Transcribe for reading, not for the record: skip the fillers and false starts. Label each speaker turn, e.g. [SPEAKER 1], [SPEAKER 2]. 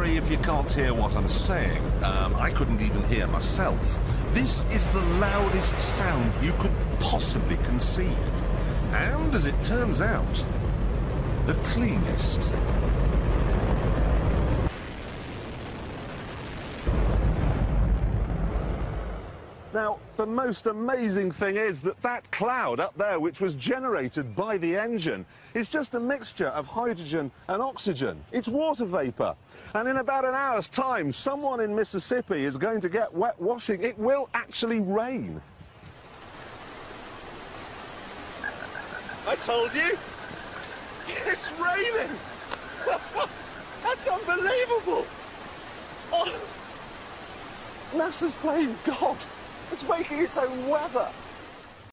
[SPEAKER 1] me if you can't hear what I'm saying. I couldn't even hear myself. This is the loudest sound you could possibly conceive. And, as it turns out, the cleanest. Now, the most amazing thing is that that cloud up there, which was generated by the engine, is just a mixture of hydrogen and oxygen. It's water vapour. And in about an hour's time, someone in Mississippi is going to get wet washing. It will actually rain. I told you. It's raining. That's unbelievable. Oh. NASA's playing God. It's making its own weather.